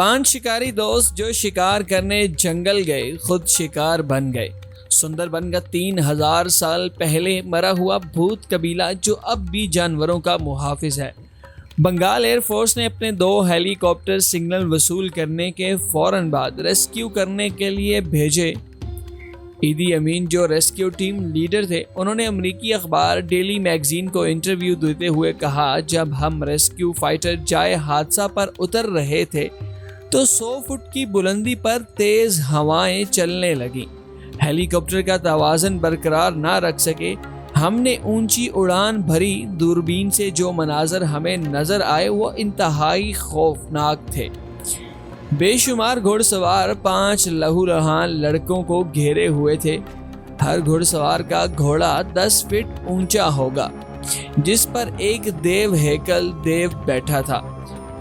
5 शिकारी दोस्त जो शिकार करने जंगल गए खुद शिकार बन गए। सुंदरबन का 3000 साल पहले मरा हुआ भूत कबीला जो अब भी जानवरों का मुहाफिज है। बंगाल एयरफोर्स ने अपने 2 हेलीकॉप्टर सिग्नल वसूल करने के फौरन बाद रेस्क्यू करने के लिए भेजे। ईदी अमीन जो रेस्क्यू टीम लीडर थे, उन्होंने अमेरिकी अखबार डेली मैगजीन को इंटरव्यू देते हुए कहा, जब हम रेस्क्यू फाइटर जाए हादसा पर उतर रहे थे तो 100 फुट की बुलंदी पर तेज हवाएं चलने लगीं। हेलीकॉप्टर का तवाज़ुन बरकरार ना रख सके। हमने ऊंची उड़ान भरी। दूरबीन से जो मनाजर हमें नजर आए वो इंतहाई खौफनाक थे। बेशुमार घुड़सवार 5 लहूलुहान लड़कों को घेरे हुए थे। हर घुड़सवार का घोड़ा 10 फीट ऊंचा होगा, जिस पर एक देव हैकल देव बैठा था।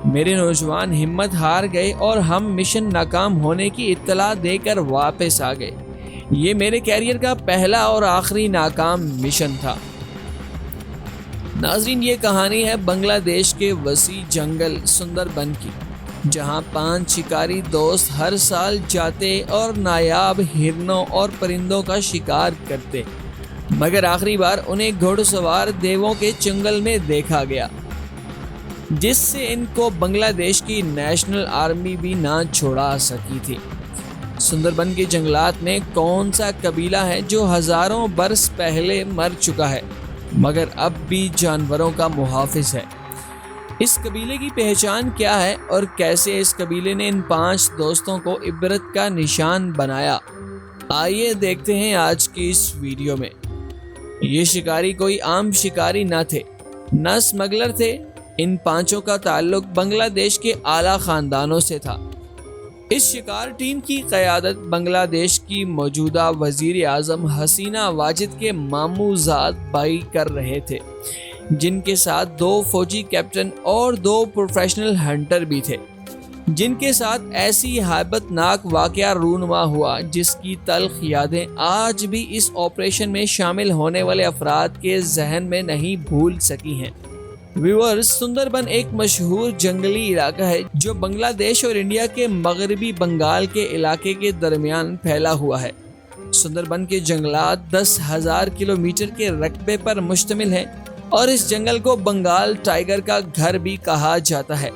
मेरे नौजवान हिम्मत हार गए और हम मिशन नाकाम होने की इत्तला देकर वापस आ गए। ये मेरे कैरियर का पहला और आखिरी नाकाम मिशन था। नाज़रीन, ये कहानी है बांग्लादेश के वसी जंगल सुंदरबन की, जहां 5 शिकारी दोस्त हर साल जाते और नायाब हिरनों और परिंदों का शिकार करते, मगर आखिरी बार उन्हें घुड़सवार देवों के चंगुल में देखा गया, जिससे इनको बांग्लादेश की नेशनल आर्मी भी ना छोड़ा सकी थी। सुंदरबन के जंगलात में कौन सा कबीला है जो हजारों बरस पहले मर चुका है मगर अब भी जानवरों का मुहाफिज है? इस कबीले की पहचान क्या है और कैसे इस कबीले ने इन 5 दोस्तों को इबरत का निशान बनाया? आइए देखते हैं आज की इस वीडियो में। ये शिकारी कोई आम शिकारी न थे, न स्मगलर थे। इन 5 का ताल्लुक बांग्लादेश के आला खानदानों से था। इस शिकार टीम की क़यादत बांग्लादेश की मौजूदा वज़ीर आज़म हसीना वाजिद के मामूज़ाद भाई कर रहे थे, जिनके साथ 2 फौजी कैप्टन और 2 प्रोफेशनल हंटर भी थे, जिनके साथ ऐसी हैबतनाक वाक़या रूनुमा हुआ जिसकी तल्ख़ यादें आज भी इस ऑपरेशन में शामिल होने वाले अफराद के जहन में नहीं भूल सकी हैं। व्यूअर्स, सुंदरबन एक मशहूर जंगली इलाका है जो बांग्लादेश और इंडिया के मगरबी बंगाल के इलाके के दरमियान फैला हुआ है। सुंदरबन के जंगलात 10,000 किलोमीटर के रकबे पर मुश्तमिल हैं और इस जंगल को बंगाल टाइगर का घर भी कहा जाता है।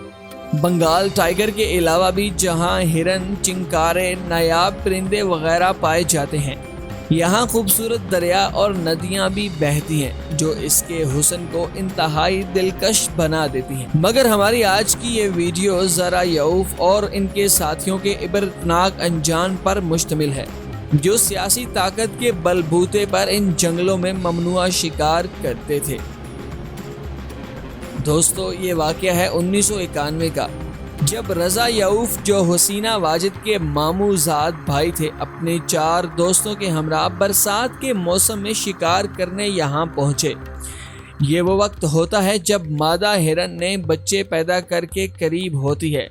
बंगाल टाइगर के अलावा भी जहां हिरन, चिंकारे, नायाब परिंदे वगैरह पाए जाते हैं, यहाँ खूबसूरत दरिया और नदियाँ भी बहती हैं जो इसके हुस्न को इंतहाई दिलकश बना देती हैं। मगर हमारी आज की ये वीडियो ज़रा यऊफ और इनके साथियों के इबरतनाक अंजाम पर मुश्तमिल है, जो सियासी ताकत के बलबूते पर इन जंगलों में ममनुआ शिकार करते थे। दोस्तों, ये वाक़या है 1991 का, जब रज़ा यऊफ जो हसीना वाजिद के मामूज़ाद भाई थे, अपने 4 दोस्तों के हमरा बरसात के मौसम में शिकार करने यहाँ पहुँचे। ये वो वक्त होता है जब मादा हिरन ने बच्चे पैदा करके करीब होती है।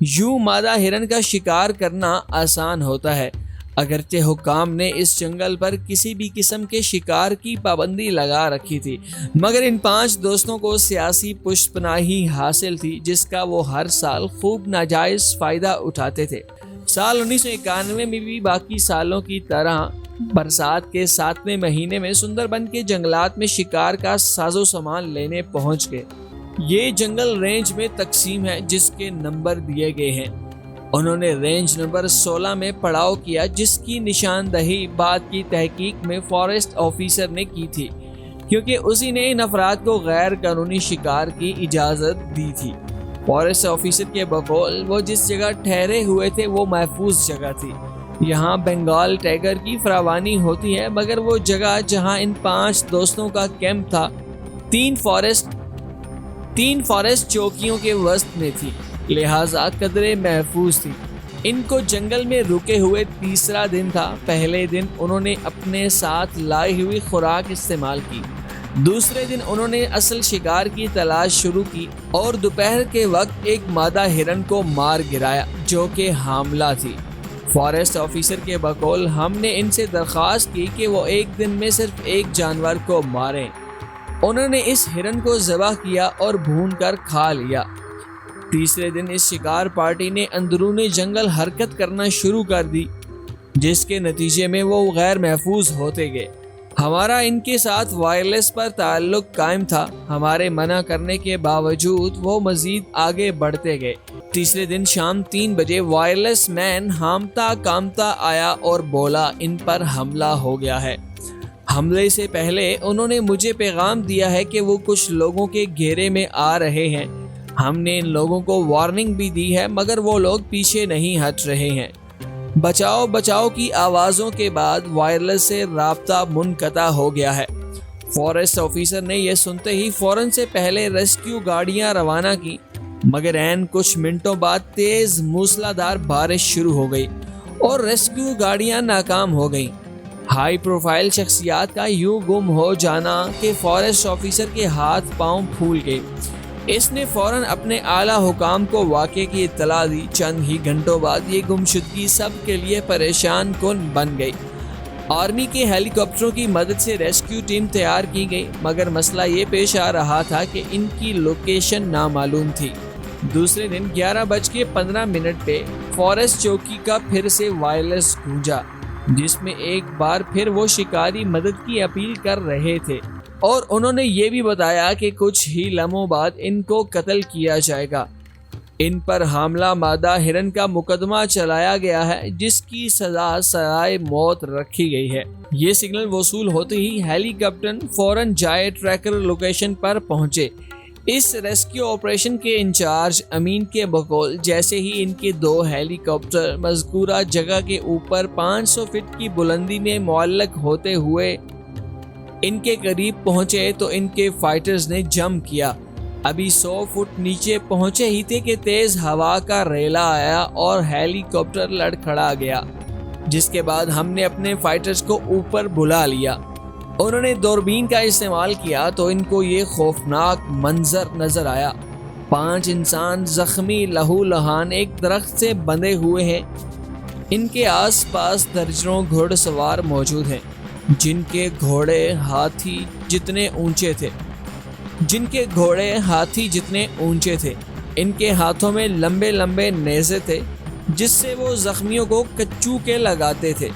यूँ मादा हिरन का शिकार करना आसान होता है, अगरचे हुक्काम ने इस जंगल पर किसी भी किस्म के शिकार की पाबंदी लगा रखी थी, मगर इन 5 दोस्तों को सियासी पुष्पनाही हासिल थी, जिसका वो हर साल खूब नाजायज़ फ़ायदा उठाते थे। साल 1991 में भी बाकी सालों की तरह बरसात के 7वें महीने में सुंदरबन के जंगलात में शिकार का साजो सामान लेने पहुँच गए। ये जंगल रेंज में तकसीम है, जिसके नंबर दिए गए हैं। उन्होंने रेंज नंबर 16 में पड़ाव किया, जिसकी निशानदही बाद की तहकीक में फॉरेस्ट ऑफिसर ने की थी, क्योंकि उसी ने इन अफराद को गैर कानूनी शिकार की इजाज़त दी थी। फॉरेस्ट ऑफिसर के बकौल वो जिस जगह ठहरे हुए थे वो महफूज जगह थी। यहाँ बंगाल टाइगर की फरावानी होती है, मगर वो जगह जहाँ इन 5 दोस्तों का कैंप था 3 फॉरेस्ट चौकियों के वस्त में थी, लिहाजा कदरे महफूज थी। इनको जंगल में रुके हुए 3रा दिन था। पहले दिन उन्होंने अपने साथ लाई हुई खुराक इस्तेमाल की। दूसरे दिन उन्होंने असल शिकार की तलाश शुरू की और दोपहर के वक्त एक मादा हिरन को मार गिराया जो कि हामला थी। फॉरेस्ट ऑफिसर के बकौल हमने इनसे दरख्वास्त की कि वो एक दिन में सिर्फ एक जानवर को मारें। उन्होंने इस हिरन को ज़बह किया और भून कर खा लिया। تیسرے دن اس شکار پارٹی نے اندرون جنگل حرکت کرنا شروع کر دی، جس کے نتیجے میں وہ غیر محفوظ ہوتے گئے۔ ہمارا ان کے ساتھ وائرلیس پر تعلق قائم تھا، ہمارے منع کرنے کے باوجود وہ مزید آگے بڑھتے گئے۔ تیسرے دن شام 3 بجے وائرلیس مین ہامتا کامتا آیا اور بولا ان پر حملہ ہو گیا ہے۔ حملے سے پہلے انہوں نے مجھے پیغام دیا ہے کہ وہ کچھ لوگوں کے گھیرے میں آ رہے ہیں۔ ہم نے ان لوگوں کو وارننگ بھی دی ہے مگر وہ لوگ پیچھے نہیں ہٹ رہے ہیں۔ بچاؤ بچاؤ کی آوازوں کے بعد وائرلیس سے رابطہ منقطع ہو گیا ہے۔ فارسٹ آفیسر نے یہ سنتے ہی فوراً سے پہلے ریسکیو گاڑیاں روانہ کی، مگر عین کچھ منٹوں بعد تیز موسلادھار بارش شروع ہو گئی اور ریسکیو گاڑیاں ناکام ہو گئیں۔ ہائی پروفائل شخصیات کا یوں گم ہو جانا کہ فارسٹ آفیسر کے ہاتھ پاؤں پھول گئے۔ اس نے فوراً اپنے اعلیٰ حکام کو واقعے کی اطلاع دی۔ چند ہی گھنٹوں بعد یہ گمشدگی سب کے لیے پریشان کن بن گئی۔ آرمی کے ہیلی کاپٹروں کی مدد سے ریسکیو ٹیم تیار کی گئی، مگر مسئلہ یہ پیش آ رہا تھا کہ ان کی لوکیشن نامعلوم تھی۔ دوسرے دن 11:15 پہ فارسٹ چوکی کا پھر سے وائرلیس گونجا، جس میں ایک بار پھر وہ شکاری مدد کی اپیل کر رہے تھے اور انہوں نے یہ بھی بتایا کہ کچھ ہی لمحوں بعد ان کو قتل کیا جائے گا۔ ان پر حاملہ مادہ ہرن کا مقدمہ چلایا گیا ہے، جس کی سزا سزائے موت رکھی گئی ہے۔ یہ سگنل وصول ہوتے ہی ہیلی کاپٹر فوراً جائے ٹریکر لوکیشن پر پہنچے۔ اس ریسکیو آپریشن کے انچارج امین کے بقول جیسے ہی ان کے 2 ہیلی کاپٹر مذکورہ جگہ کے اوپر 500 فٹ کی بلندی میں معلق ہوتے ہوئے ان کے قریب پہنچے تو ان کے فائٹرز نے جمپ کیا۔ ابھی 100 فٹ نیچے پہنچے ہی تھے کہ تیز ہوا کا ریلا آیا اور ہیلی کاپٹر لڑکھڑا گیا، جس کے بعد ہم نے اپنے فائٹرز کو اوپر بلا لیا۔ انہوں نے دوربین کا استعمال کیا تو ان کو یہ خوفناک منظر نظر آیا۔ 5 انسان زخمی لہو لہان ایک درخت سے بندھے ہوئے ہیں۔ ان کے آس پاس درجنوں گھوڑ سوار موجود ہیں، جن کے گھوڑے ہاتھی جتنے اونچے تھے۔ ان کے ہاتھوں میں لمبے لمبے نیزے تھے، جس سے وہ زخمیوں کو کچو کے لگاتے تھے۔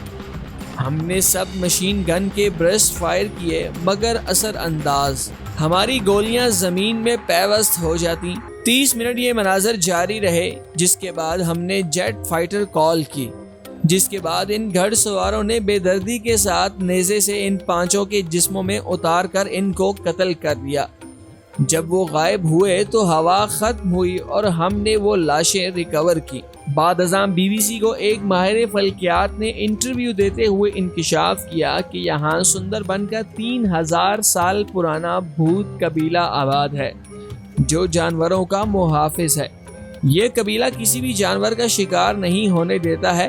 ہم نے سب مشین گن کے برسٹ فائر کیے مگر اثر انداز، ہماری گولیاں زمین میں پیوست ہو جاتی۔ 30 منٹ یہ مناظر جاری رہے، جس کے بعد ہم نے جیٹ فائٹر کال کی، جس کے بعد ان گھڑ سواروں نے بے دردی کے ساتھ نیزے سے ان 5 کے جسموں میں اتار کر ان کو قتل کر دیا۔ جب وہ غائب ہوئے تو ہوا ختم ہوئی اور ہم نے وہ لاشیں ریکور کی۔ بعد ازاں BBC کو ایک ماہر فلکیات نے انٹرویو دیتے ہوئے انکشاف کیا کہ یہاں سندر بن کا 3000 سال پرانا بھوت قبیلہ آباد ہے، جو جانوروں کا محافظ ہے۔ یہ قبیلہ کسی بھی جانور کا شکار نہیں ہونے دیتا ہے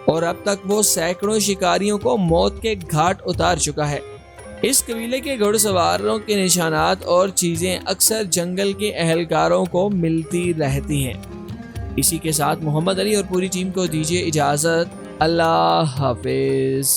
اور اب تک وہ سینکڑوں شکاریوں کو موت کے گھاٹ اتار چکا ہے۔ اس قبیلے کے گھڑ سواروں کے نشانات اور چیزیں اکثر جنگل کے اہلکاروں کو ملتی رہتی ہیں۔ اسی کے ساتھ محمد علی اور پوری ٹیم کو دیجیے اجازت۔ اللہ حافظ۔